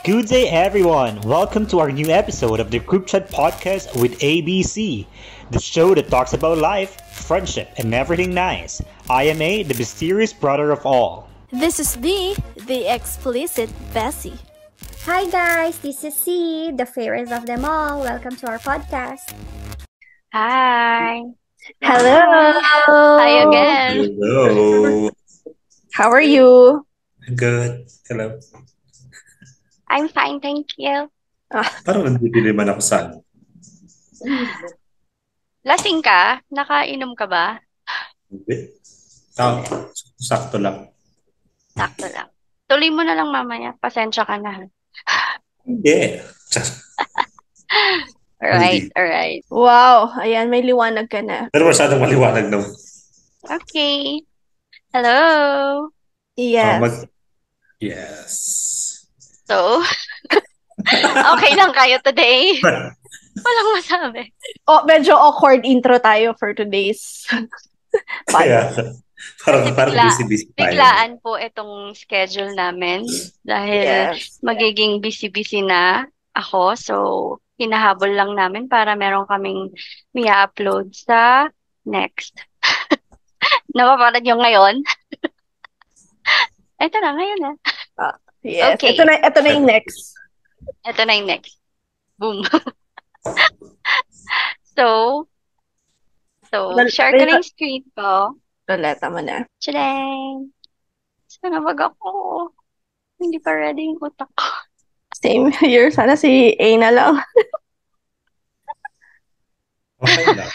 Good day, everyone. Welcome to our new episode of the Group Chat Podcast with ABC, the show that talks about life, friendship, and everything nice. I am A, the mysterious brother of all. This is B, the explicit Bessie. Hi guys, this is C, the fairest of them all. Welcome to our podcast. Hi. Hello. Hi again. Hello. How are you? Good. Hello. I'm fine, thank you. Parang nandito naman ako sa Lasing ka? Nakainom ka ba? Hindi. Sakto lang. Sakto lang. Tuloy mo na lang mamaya. Pasensya ka na. Hindi. Alright. Wow, ayan, may liwanag ka na. Pero masyadong maliwanag naman. Okay. Hello. Yes. Yes. So, okay lang kayo today? Walang masabi. Oh, medyo awkward intro tayo for today's Kaya, parang Kasi busy-busy tayo. Biglaan po itong schedule namin dahil magiging busy-busy na ako. So, hinahabol lang namin para meron kaming i-upload sa next. Napapanood nyo ngayon? Ito na, ngayon na. Yes. Okay. Ito na yung next. Ito na yung next. Boom. So, share ko na yung screen ko. Roleta mo na. Tadang! Sana wag ako. Hindi pa ready yung utak ko. Same here. Sana si A na lang. Okay lang.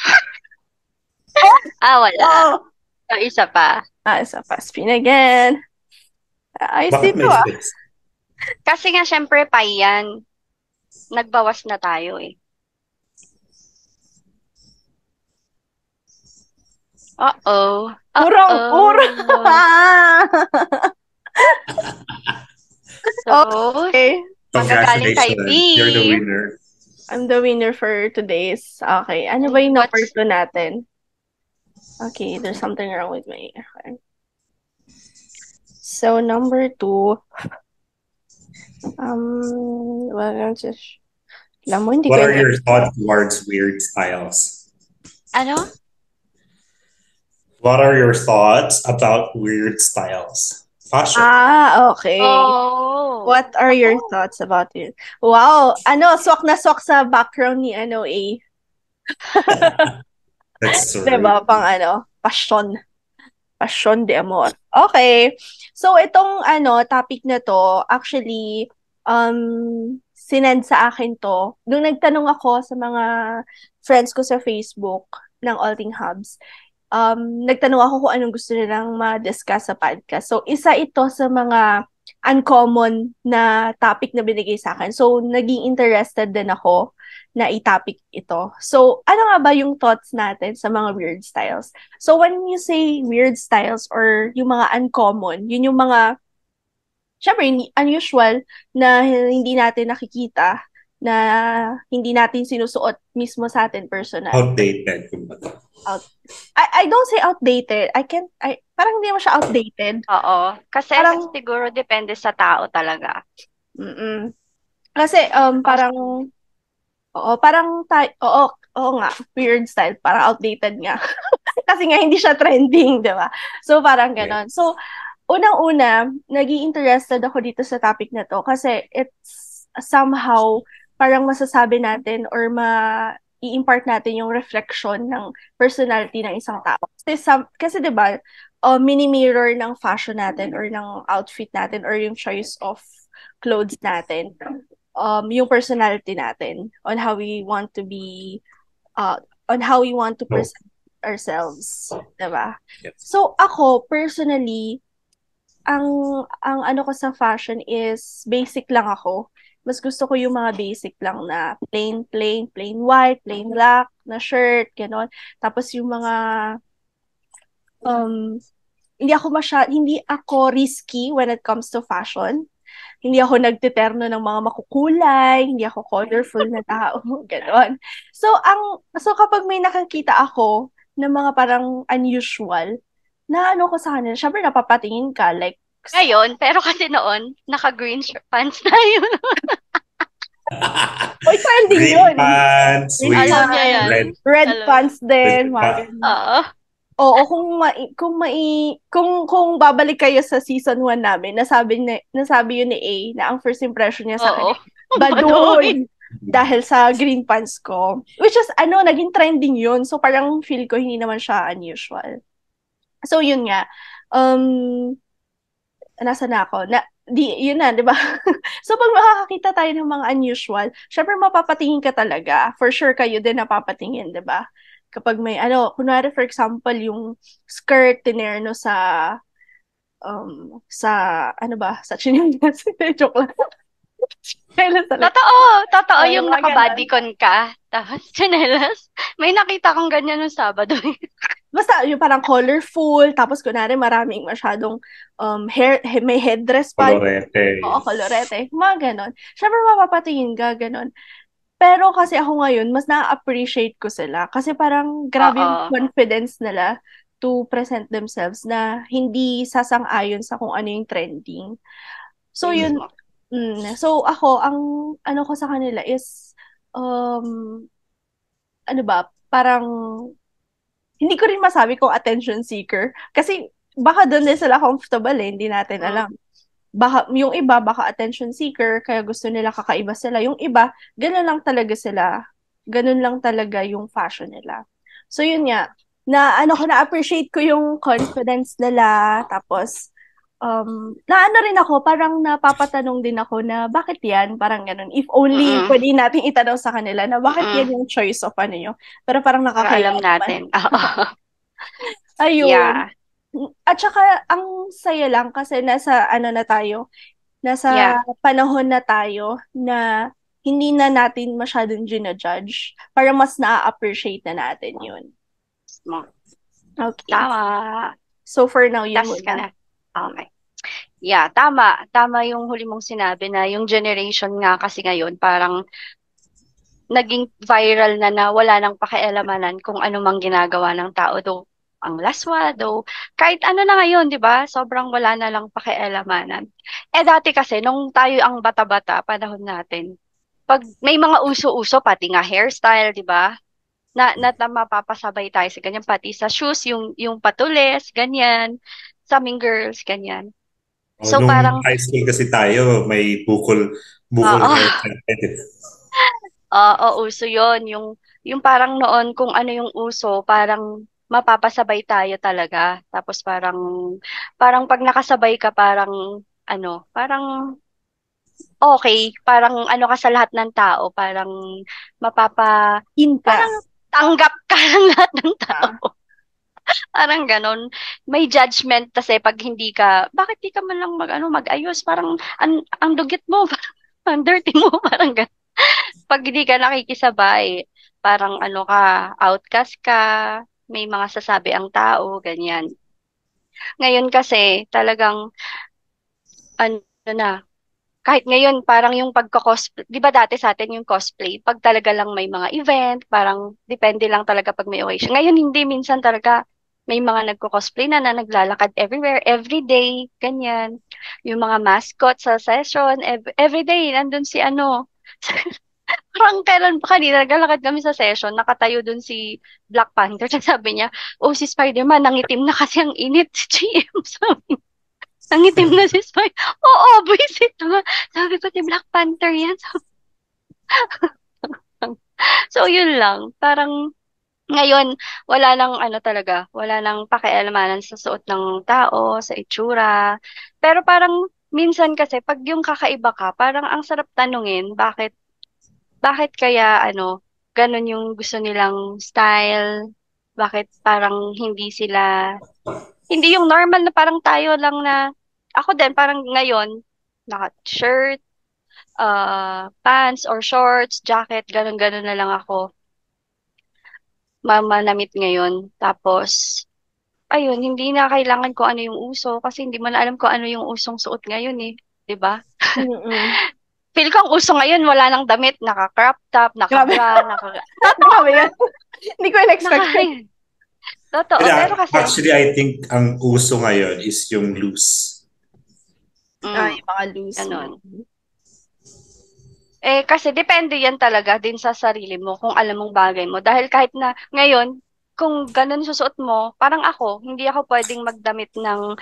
Wala. Oh. So, isa pa. Isa pa. Spin again. Ayos Bakit dito may space? Kasi nga, syempre, pa yan. Nagbawas na tayo eh. Uh-oh. Urong. So, Okay. magagaling kay B. Congratulations. You're the winner. I'm the winner for today's. Okay. Ano ba yung number 2 natin? Okay, there's something wrong with my... Okay. So, number 2. Well, just... Alam mo, hindi What ko are your thoughts towards weird styles? Ano? What are your thoughts about weird styles? Fashion. Okay. Oh. What are your thoughts about it? Wow! Swak na swak sa background ni A. That's so Diba? Pang passion. Passion de amor. Okay. So, itong topic na to, actually, sinend sa akin to. Nung nagtanong ako sa mga friends ko sa Facebook ng Alting Hubs, nagtanong ako kung anong gusto nilang ma-discuss sa podcast. So, isa ito sa mga uncommon na topic na binigay sa akin. So, naging interested din ako na i-topic ito. So, ano nga ba yung thoughts natin sa mga weird styles? So, when you say weird styles or yung mga uncommon, yun yung mga, syempre, unusual na hindi natin nakikita, na hindi natin sinusuot mismo sa atin personal. Outdated. Kumbaga. I don't say outdated. Parang hindi mo siya outdated. Oo. Kasi Parang- siguro depende sa tao talaga. Kasi parang oo nga, weird style, parang outdated nga. Kasi nga hindi siya trending, 'di ba? So parang ganon. So unang-una, naging interested ako dito sa topic na to kasi it's somehow parang masasabi natin or i-impart natin yung reflection ng personality ng isang tao. Kasi 'di ba, mini-mirror ng fashion natin or ng outfit natin or yung choice of clothes natin. Yung personality natin on how we want to be on how we want to present ourselves, 'di ba? Yes. So ako personally ang ano ko sa fashion is basic lang ako. Mas gusto ko yung mga basic lang na plain white, plain black na shirt, gano'n. Tapos yung mga hindi ako risky when it comes to fashion. Hindi ako nagteterno ng mga makukulay, hindi ako colorful na tao, gano'n. So kapag may nakakita ako ng mga parang unusual na ano ko sa kanila, syempre napapatingin ka, like, Ngayon, pero kasi noon, naka-green pants tayo. oy, trending Green yun. pants Green with Alam niya pants, yan. red. red Alam. pants din, Red mga pants. ganun. Oo. Oo, kung babalik kayo sa season 1 namin, nasabi yun ni A na ang first impression niya sa akin, Oo. baduy, dahil sa green pants ko. Which is, naging trending yun. So, parang feel ko hindi naman siya unusual. So, yun nga. Nasa na ako? Yun na, di ba? So, pag makakakita tayo ng mga unusual, syempre mapapatingin ka talaga. For sure, kayo din napapatingin, di ba? Kapag may, kunwari, for example, yung skirt tinerno sa sa chinelas. Joke lang. Chinelas talaga. Totoo Oo, yung mga naka-bodycon ka. Tapos, chinelas. May nakita kong ganyan nung Sabado. Basta yung parang colorful, tapos kunwari maraming masyadong hair, may headdress pa. Colorete. Oo, kolorete. Mga ganon. Syempre mapapatingin ka, ganon. Pero kasi ako ngayon, mas na-appreciate ko sila. Kasi parang grabe yung Oo. confidence nila to present themselves na hindi sasang-ayon sa kung ano yung trending. So yun, so ako, ang ano ko sa kanila is, parang hindi ko rin masabi kung attention seeker. Kasi baka doon din sila comfortable hindi natin alam. Baka, yung iba, baka attention seeker, kaya gusto nila kakaiba sila. Yung iba, ganun lang talaga sila. Ganun lang talaga yung fashion nila. So yun nga, na-appreciate ko yung confidence nila. Tapos, rin ako, parang napapatanong din ako na bakit yan? Parang ganun. If only pwede natin itanong sa kanila na bakit yan yung choice of ano nyo. Pero parang Para nakakaya alam natin. Oo. Ayun. Yeah. At saka, ang saya lang kasi nasa panahon na tayo na hindi na natin masyadong ginajudge. Para mas na-appreciate na natin yun. Okay. Tama. So, for now, yun Tas ka muna. na. Okay. Yeah, tama. Tama yung huli mong sinabi na yung generation nga kasi ngayon parang naging viral na wala nang pakialamanan kung ano mang ginagawa ng tao. Though, ang laswa, though, kahit ano na ngayon, di ba? Sobrang wala na lang pakialamanan. Dati kasi, nung tayo ang bata-bata, panahon natin, pag may mga uso-uso, pati nga hairstyle, di ba? Na mapapasabay tayo sa ganyan. Pati sa shoes, yung patulis, ganyan. Sa aming girls, ganyan. So, Nung parang, high school kasi tayo, may bukol haircut. uso yon yung parang noon, kung ano yung uso, parang mapapasabay tayo talaga. Tapos parang pag nakasabay ka, parang okay, parang ano ka sa lahat ng tao, parang parang tanggap ka ng lahat ng tao. Parang ganon. May judgment kasi pag hindi ka, bakit di ka man lang mag-ayos? Parang, ang dugit mo, parang, ang dirty mo, parang ganon. Pag hindi ka nakikisabay, parang outcast ka, may mga sasabi ang tao, ganyan. Ngayon kasi, talagang, kahit ngayon, parang yung pagka-cosplay, di ba dati sa atin yung cosplay, pag talaga lang may mga event, parang depende lang talaga pag may occasion. Ngayon, hindi, minsan talaga may mga nagko-cosplay na naglalakad everywhere, everyday, ganyan. Yung mga mascot sa session, everyday, nandun si parang kailan pa kanina, naglalakad kami sa session, nakatayo dun si Black Panther, sabi niya, si Spider-Man, nangitim na kasi ang init, si GM, sabi niya. Nangitim na si Spider. Oo, visit naman. Sabi ko, si Black Panther yan. So, yun lang. Parang, ngayon, wala nang wala nang pakialamanan sa suot ng tao, sa itsura. Pero parang, minsan kasi, pag yung kakaiba ka, parang ang sarap tanungin, bakit kaya, ganun yung gusto nilang style, bakit parang hindi yung normal na parang tayo lang na, ako din, parang ngayon, naka-shirt, pants or shorts, jacket, ganun-ganun na lang ako. Manamit ngayon. Tapos, ayun, hindi na kailangan ko ano yung uso kasi hindi mo na alam kung ano yung usong suot ngayon eh. 'Di ba? Feel ko ang uso ngayon, wala nang damit, naka-crop top, naka-bra, Grabe yan. Hindi ko in-expect. Totoo, pero kasi, Actually, I think ang uso ngayon is yung loose. Yung mga loose. ganun. Kasi depende yan talaga din sa sarili mo kung alam mong bagay mo. Dahil kahit na ngayon, kung ganun susuot mo, parang ako, hindi ako pwedeng magdamit ng,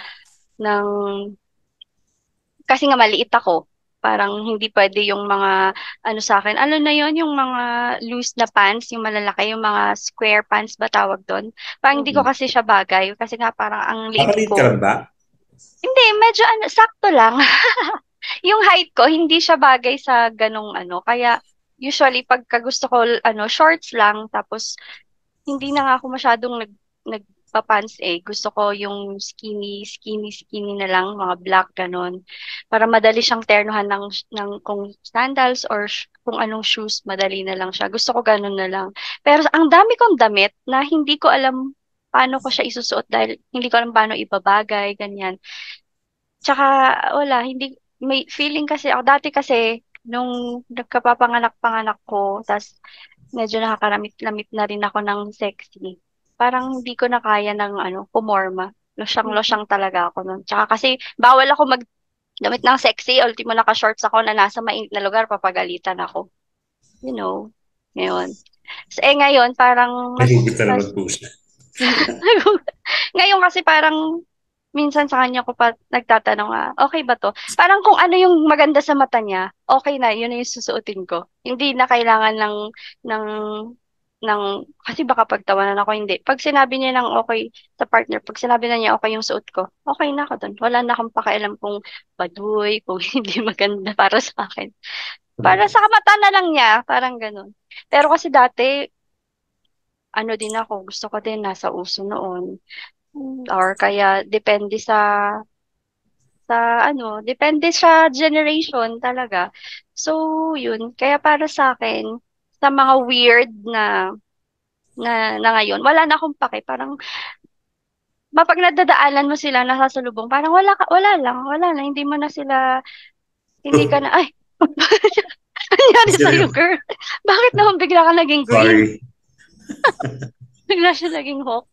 kasi nga maliit ako. Parang hindi pwede yung mga, ano sa akin, ano na yon yung mga loose na pants, yung malalaki, yung mga square pants ba tawag doon? Parang hindi ko kasi siya bagay. Kasi nga parang ang liit Makalit ka ko. lang ba? Hindi, medyo sakto lang. Yung height ko, hindi siya bagay sa ganong ano. Kaya, usually, pagka gusto ko, shorts lang, tapos, hindi na nga ako masyadong nagpa-pants eh. Gusto ko yung skinny na lang, mga black, ganon. Para madali siyang ternuhan ng kung sandals or kung anong shoes, madali na lang siya. Gusto ko ganon na lang. Pero, ang dami kong damit na hindi ko alam paano ko siya isusuot dahil hindi ko alam paano ibabagay, ganyan. Tsaka, wala, hindi, may feeling kasi, ako dati kasi, nung nagkapapanganak-panganak ko, tas medyo nakakaramit-lamit na rin ako ng sexy. Parang hindi ko na kaya ng, pumorma. Losyang-losyang talaga ako nun. Tsaka kasi, bawal ako magdamit ng sexy, ultimo naka-shorts ako na nasa mainit na lugar, papagalitan ako. You know, ngayon. So, ngayon, parang Hindi ka naman po siya. ngayon kasi parang minsan sa kanya ko pa nagtatanong, okay ba to? Parang kung ano yung maganda sa mata niya, okay na, yun na yung susuotin ko. Hindi na kailangan ng, ng, kasi baka pagtawanan ako, hindi. Pag sinabi niya ng okay sa partner, pag sinabi na niya okay yung suot ko, okay na ako dun. Wala na akong pakialam kung baduy, kung hindi maganda para sa akin. Para sa mata na lang niya, parang ganun. Pero kasi dati, din ako, gusto ko din nasa uso noon. Or kaya depende sa generation talaga. So, yun. Kaya para sa akin, sa mga weird na ngayon, wala na akong pake. Parang, mapag nadadaanan mo sila nasasalubong, parang wala lang. Hindi mo na sila, hindi ka na, ay, nangyari sa'yo, girl. Bakit naman bigla ka naging green? Sorry. Bigla siya naging hawk.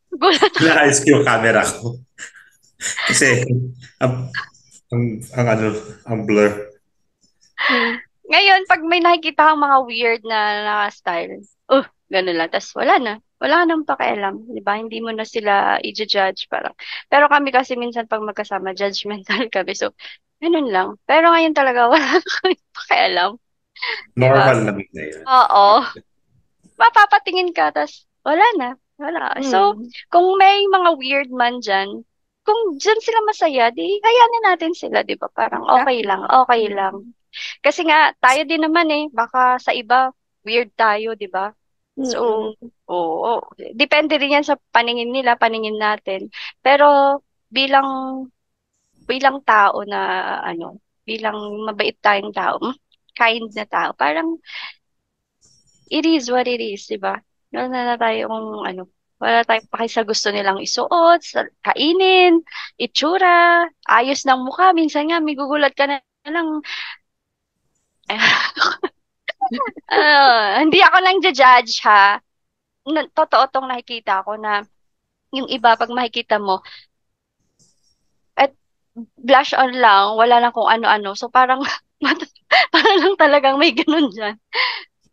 Gulat ako. Naayos ko yung camera ko. Kasi, ang blur. Ngayon, pag may nakikita kang mga weird na style, gano'n lang. Tapos wala na. Wala ka nang pakialam. Di ba? Hindi mo na sila i-judge. Parang. Pero kami kasi minsan pag magkasama, judgmental kami. So, ganun lang. Pero ngayon talaga, wala na kami pakialam. Normal lang na yun. Oo. Mapapatingin ka, tapos wala na. Wala. So, kung may mga weird man dyan, kung dyan sila masaya, di hayanin natin sila, di ba? Parang okay lang, okay lang. Kasi nga, tayo din naman baka sa iba, weird tayo, di ba? So, oo. Depende rin yan sa paningin nila, paningin natin. Pero, bilang tao na, bilang mabait tayong tao, kind na tao, parang, it is what it is, di ba? Wala na tayong, wala tayong paki sa gusto nilang isuot, kainin, itsura, ayos ng mukha. Minsan nga, may gugulat ka na lang. Hindi ako lang judge ha. Totoo tong nakikita ko na yung iba, pag makikita mo, at blush on lang, wala lang kung ano-ano. So parang, parang lang talagang may ganun dyan.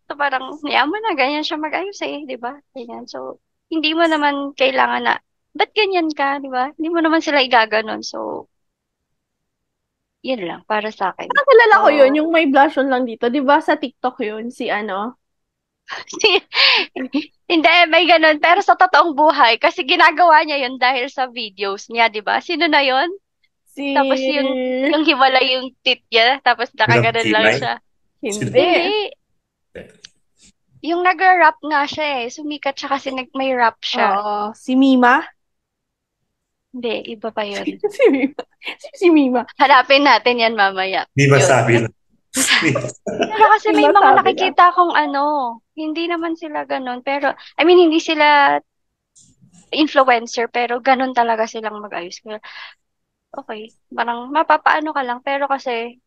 So parang, niya mo na, ganyan siya mag-ayos di ba? Ganyan. So, hindi mo naman kailangan na, ba't ganyan ka, di ba? Hindi mo naman sila igaganon. So, yun lang, para sa akin. Nakilala ko yun, yung may blush on lang dito. Di ba sa TikTok yun, si ano? Hindi, may ganun. Pero sa totoong buhay, kasi ginagawa niya yun dahil sa videos niya, di ba? Sino na yun? Tapos yung hiwalay yung tit niya, tapos nakaganon lang siya. Hindi. Yung nag-rap nga siya Sumikat siya kasi may rap siya. Oo. Si Mima? Hindi, iba pa yun. Si Mima. Si Mima. Hanapin natin yan mamaya. Di masabi lang. Pero kasi may mga nakikita akong hindi naman sila ganun. Pero, I mean, hindi sila influencer, pero ganun talaga silang mag-ayos. Okay, parang mapapaano ka lang. Pero kasi,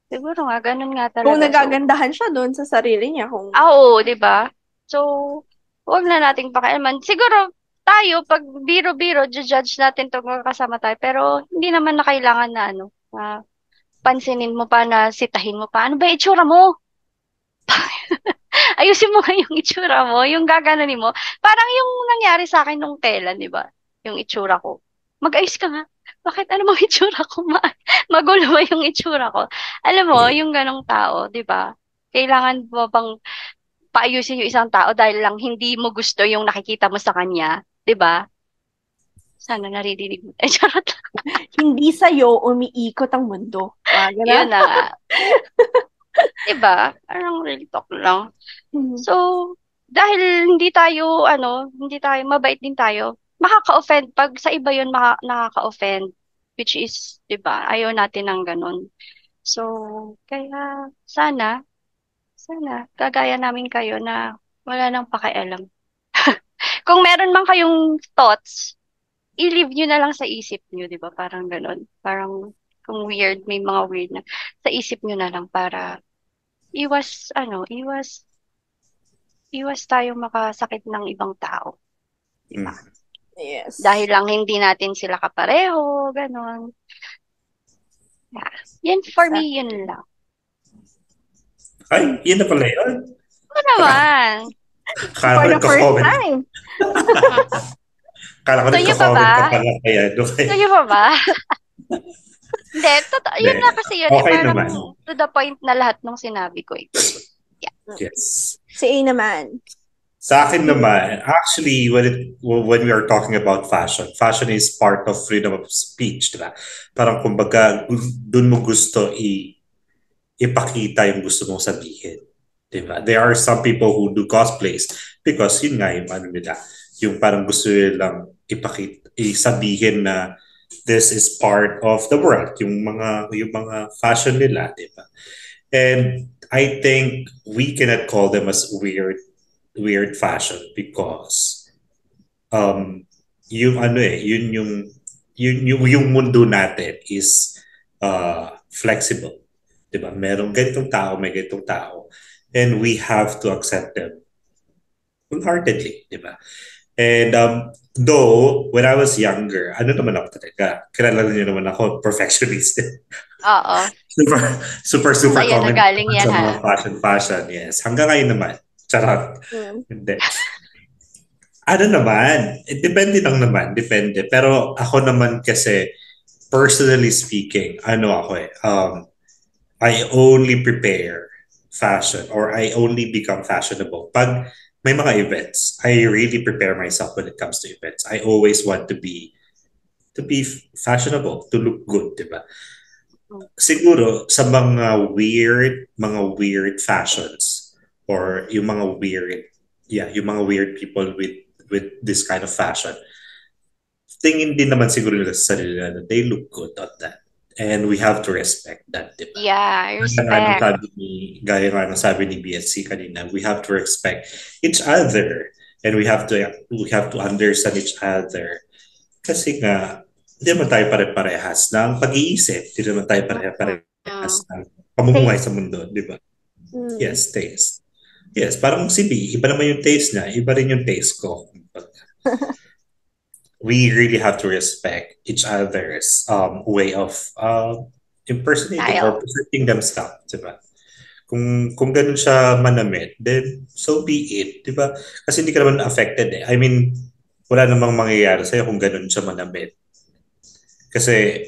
siguro nga, ganun nga talaga. Kung nagagandahan siya doon sa sarili niya. Oo, di ba? So, huwag na nating pakialaman. Siguro, tayo, pag biro-biro, judge natin to kasama tayo. Pero hindi naman na kailangan na pansinin mo pa na sitahin mo pa. Ano ba yung itsura mo? Ayusin mo nga yung itsura mo, yung gaganunin mo. Parang yung nangyari sa akin nung kailan, di ba? Yung itsura ko. Mag-ayos ka nga. Bakit ano mo itsura ko? Magulo ba yung itsura ko? Alam mo, yung ganong tao, di ba? Kailangan mo bang paayusin yung isang tao dahil lang hindi mo gusto yung nakikita mo sa kanya, 'di ba? Sana naririnig mo. Charot lang. Hindi sa'yo umiikot ang mundo. Yun na nga. 'Di ba? Parang real talk lang. So, dahil hindi tayo mabait din tayo. Makaka-offend pag sa iba yun nakaka-offend, which is, 'di ba? Ayaw natin ng ganun. So, kaya sana kagaya namin kayo na wala nang pakialam. Kung meron man kayong thoughts, i-leave nyo na lang sa isip nyo, di ba? Parang ganun. Parang kung may mga weird na, sa isip nyo na lang para iwas tayong makasakit ng ibang tao. Diba? Yes. Dahil lang hindi natin sila kapareho, ganun. Yeah. Yan for me, yun lang. Ay, yun na pala yun. Ano naman? For the first time. Kala ko nagka-comment ka pala kaya. Sa'yo pa ba? Hindi, yun nga kasi yun. Okay parang naman. To the point na lahat ng sinabi ko. Yeah. Yes. Si A naman. Sa akin naman, actually, when we are talking about fashion is part of freedom of speech, diba? Parang kumbaga, dun mo gusto ipakita yung gusto mong sabihin. Diba? There are some people who do cosplays because yun nga yung nila, yung parang gusto nilang isabihin na this is part of the world, yung mga fashion nila, diba? And I think we cannot call them as weird fashion because yung yung mundo natin is flexible. Diba? Merong ganitong tao, may ganitong tao. And we have to accept them wholeheartedly, diba? And though, when I was younger, ano naman ako talaga, kilala niyo naman ako, perfectionist. Oo. super Ayan, comment nagaling yan, sa mga fashion, yes. Hanggang ngayon naman, charot. Hindi. Ano naman, depende lang naman, depende. Pero ako naman kasi, personally speaking, I only prepare fashion or I only become fashionable pag may mga events. I really prepare myself when it comes to events. I always want to be fashionable, to look good, diba? Siguro sa mga weird fashions or yung mga weird people with this kind of fashion. Tingin din naman siguro nila sa sarili na they look good on that. And we have to respect that, diba? Yeah, respect. Gaya nga ng sabi ni BSC kanina, we have to respect each other and we have to understand each other. Kasi nga, hindi naman tayo pare-parehas ng pag-iisip. Hindi naman tayo pare-parehas ng pamumuhay sa mundo, di ba? Yes, taste. Yes, parang si B, iba naman yung taste niya, iba rin yung taste ko. We really have to respect each other's way of impersonating or presenting themselves, di ba? Kung ganun siya manamit, then so be it, di ba? Kasi hindi ka naman affected eh. I mean, wala namang mangyayari sa'yo kung ganun siya manamit. Kasi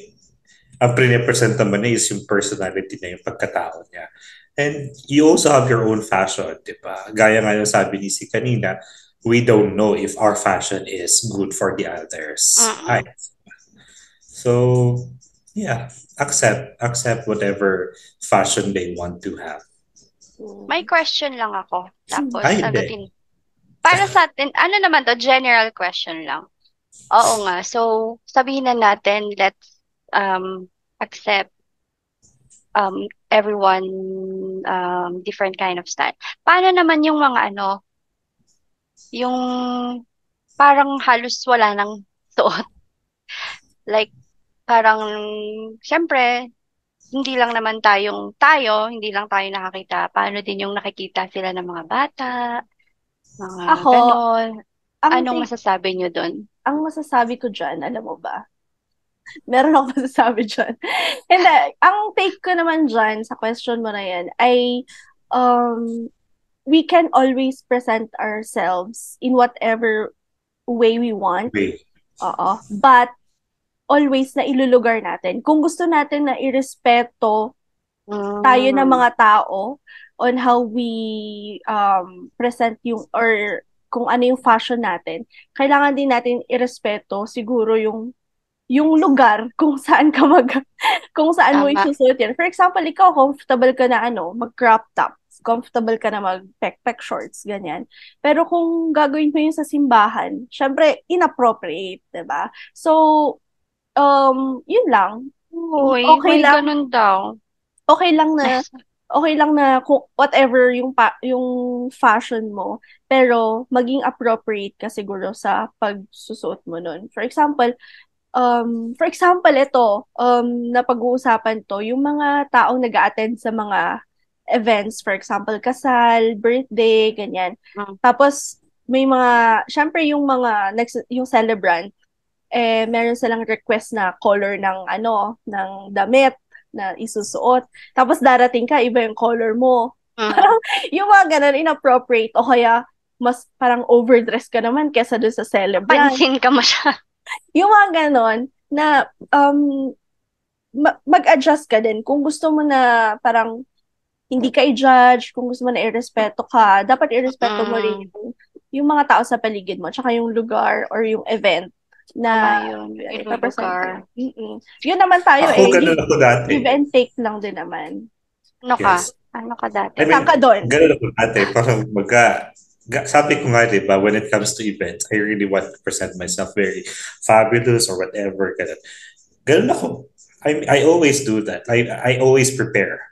ang pre-represent naman niya is yung personality niya, yung pagkatao niya. And you also have your own fashion, di ba? Gaya nga yung sabi ni si kanina, we don't know if our fashion is good for the others. So, yeah, accept whatever fashion they want to have. May question lang ako. Tapos, sagutin. Para sa atin, ano naman to? General question lang. Oo nga. So, sabihin na natin, let's accept everyone different kind of style. Paano naman yung mga yung parang halos wala nang suot. Like, parang, syempre, hindi lang tayo, hindi lang tayo nakakita. Paano din yung nakikita sila ng mga bata, mga ganon. Anong masasabi nyo doon? Ang masasabi ko dyan, alam mo ba? Meron ako masasabi dyan. Hindi, ang take ko naman dyan sa question mo na yan ay we can always present ourselves in whatever way we want. Oo. But always na ilulugar natin. Kung gusto natin na irespeto tayo ng mga tao on how we present yung or kung ano yung fashion natin, kailangan din natin irespeto siguro yung lugar kung saan ka kung saan mo isusuot yan. For example, ikaw comfortable ka na mag crop top, comfortable ka na mag pek shorts, ganyan. Pero kung gagawin mo yun sa simbahan, syempre inappropriate, 'di ba? So yun lang. Uy, okay lang. Ganun daw. Okay lang na kung whatever yung fashion mo, pero maging appropriate ka siguro sa pagsusuot mo nun. For example, ito, na pag-uusapan to, yung mga taong nag-a-attend sa mga events, for example, kasal, birthday, ganyan. Tapos, may mga, syempre yung yung celebrant, meron silang request na color ng damit na isusuot. Tapos darating ka, iba yung color mo. Parang yung mga ganun, inappropriate. O kaya, mas parang overdress ka naman kesa doon sa celebrant. Pansin ka masyado. Yung mga ganon, na mag-adjust ka din. Kung gusto mo na parang hindi ka i-judge, kung gusto mo na i-respeto ka, dapat i-respeto mo rin yung mga tao sa paligid mo, tsaka yung lugar or yung event na lugar. Yun naman tayo ganun ako dati. Give and take lang din naman. Ano ka dati? Saan ka doon? Ganun ako dati. Parang sabi ko nga, diba, when it comes to events, I really want to present myself very fabulous or whatever. Ganun ako. I always do that. I always prepare.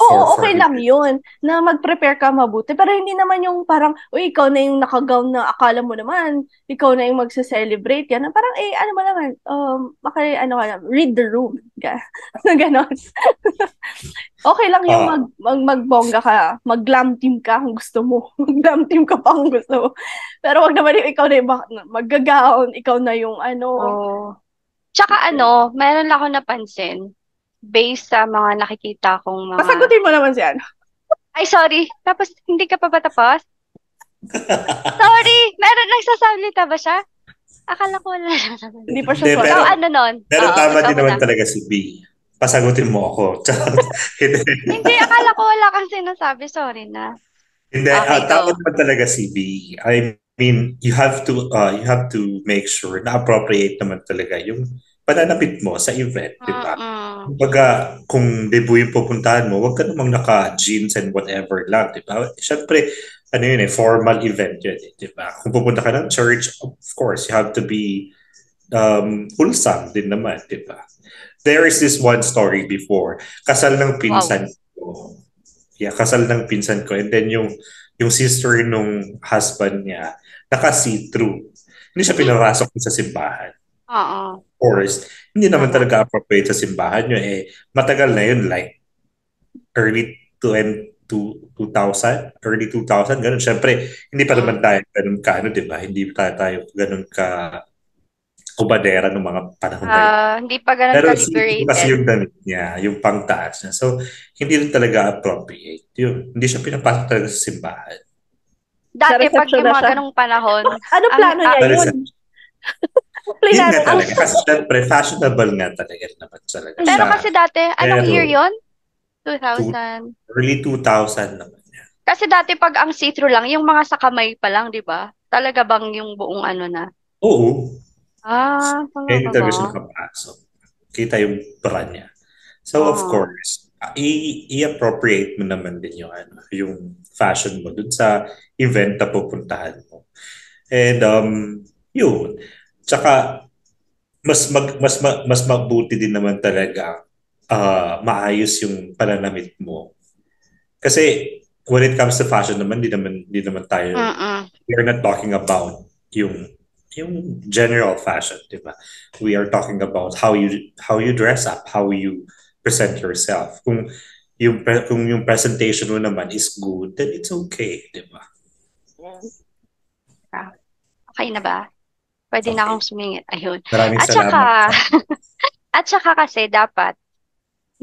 Oo, okay lang yun, na mag-prepare ka mabuti. Pero hindi naman yung parang, uy, ikaw na yung nakagown na akala mo naman, ikaw na yung magse-celebrate. Yan. Parang, ano mo naman, read the room. Ganon. Okay lang yung magbongga ka, mag-glam team ka kung gusto mo. Mag-glam team ka pa kung gusto mo. Pero wag naman yung ikaw na yung mag-gown, ikaw na yung Tsaka meron lang ako napansin, based sa mga nakikita kong mga... Pasagutin mo naman siya. Ay, sorry. Tapos, hindi ka pa ba tapos? Sorry! Meron nagsasalita ba siya? Akala ko wala. Hindi pa siya nun? Pero tama din naman talaga si B. Pasagutin mo ako. Hindi, akala ko wala kang sinasabi. Sorry na. Hindi, tama naman talaga si B. I mean, you have to make sure na appropriate naman talaga yung pananapit mo sa event, di ba? Kumbaga, kung debut yung pupuntahan mo, wag ka namang naka-jeans and whatever lang, di ba? Siyempre, formal event yun, di ba? Kung pupunta ka ng church, of course, you have to be wholesome din naman, di ba? There is this one story before, kasal ng pinsan ko. Yeah, kasal ng pinsan ko. And then yung sister nung husband niya, naka-see-through. Hindi siya pinarasok sa simbahan. Of course, hindi naman talaga appropriate sa simbahan nyo. Matagal na yun, like early 2000, ganun. Siyempre, hindi pa naman tayo ganun ka, di ba? Hindi tayo ganun ka kubadera ng mga panahon na yun. Hindi pa ganun ka-liberated. Kasi yung damit niya, yung pangtaas niya. So, hindi rin talaga appropriate. Yun, hindi siya pinapasok talaga sa simbahan. Dati, pag yung mga ganung panahon... Ano plano niya yun? Yun nga talaga. Kasi syempre, fashionable nga talaga naman talaga. Pero kasi dati, anong year yun? 2000? Early 2000 naman yan. Kasi dati pag ang see-through lang, yung mga sa kamay pa lang, di ba? Talaga bang yung buong na? Oo. Hindi talaga talaga ba? siya nakapasok. Kita yung bra niya. So, of course, i-appropriate mo naman din yung fashion mo dun sa event na pupuntahan mo. And, yun. Tsaka, mas mabuti din naman talaga maayos yung pananamit mo. Kasi, when it comes to fashion naman, di naman tayo, we're not talking about yung general fashion, di ba? We are talking about how you dress up, how you present yourself. Kung yung presentation mo naman is good, then it's okay, di ba? Okay na ba? Pwede na Okay. akong sumingit. Ayun. Maraming At salamat. saka, at saka kasi dapat,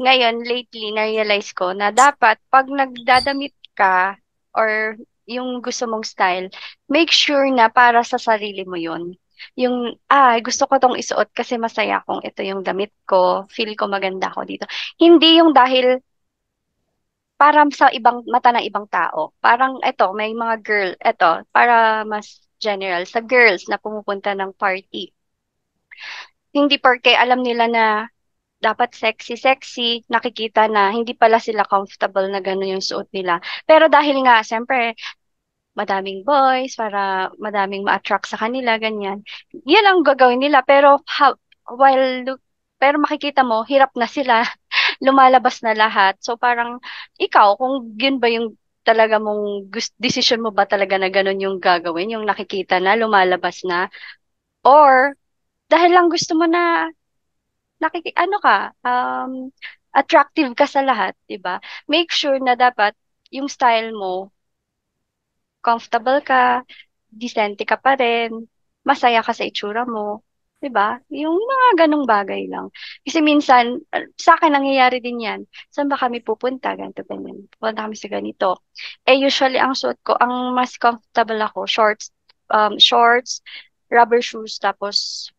ngayon, lately, na-realize ko na dapat pag nagdadamit ka or yung gusto mong style, make sure na para sa sarili mo yun. Yung, gusto ko tong isuot kasi masaya kung ito yung damit ko, feel ko maganda ako dito. Hindi yung dahil para sa ibang mata ng ibang tao. Parang eto, may mga girl, eto, para mas general, sa girls na pumupunta ng party. Hindi porke alam nila na dapat sexy-sexy, nakikita na hindi pala sila comfortable na gano'n yung suot nila. Pero dahil nga, siyempre, madaming boys, para madaming ma-attract sa kanila, ganyan. Yan ang gagawin nila. Pero, pero makikita mo, hirap na sila, lumalabas na lahat. So, parang, ikaw, kung yun ba yung talaga mong decision mo ba talaga na ganun yung gagawin, yung nakikita na, lumalabas na, or, dahil lang gusto mo na ano ka, attractive ka sa lahat, 'di ba? Make sure na dapat yung style mo, comfortable ka, decente ka pa rin, masaya ka sa itsura mo, 'di ba? Yung mga ganong bagay lang. Kasi minsan, sa akin nangyayari din 'yan. Saan ba kami pupunta? Ganito, ganyan. Pupunta kami sa ganito. Eh, usually, ang suot ko, ang mas comfortable ako, shorts, rubber shoes, tapos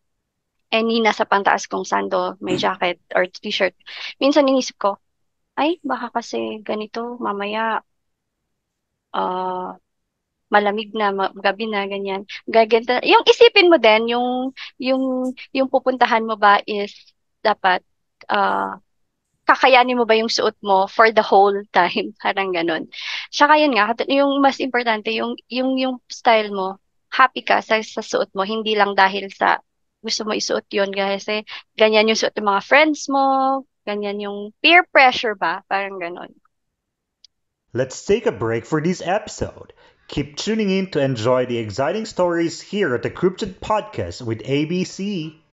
any nasa pantaas kong sando, may jacket or t-shirt. Minsan inisip ko, ay, baka kasi ganito, mamaya, ah, malamig na, gabi na, ganyan. Gaganda. Yung isipin mo din, yung pupuntahan mo ba is dapat, ah, kakayanin mo ba yung suot mo for the whole time? Parang ganun. Tsaka yun nga, yung mas importante, yung style mo, happy ka sa suot mo, hindi lang dahil sa gusto mo isuot yun kasi ganyan yung suot ng mga friends mo, ganyan yung peer pressure ba? Parang ganun. Let's take a break for this episode. Keep tuning in to enjoy the exciting stories here at the Cryptid Podcast with ABC.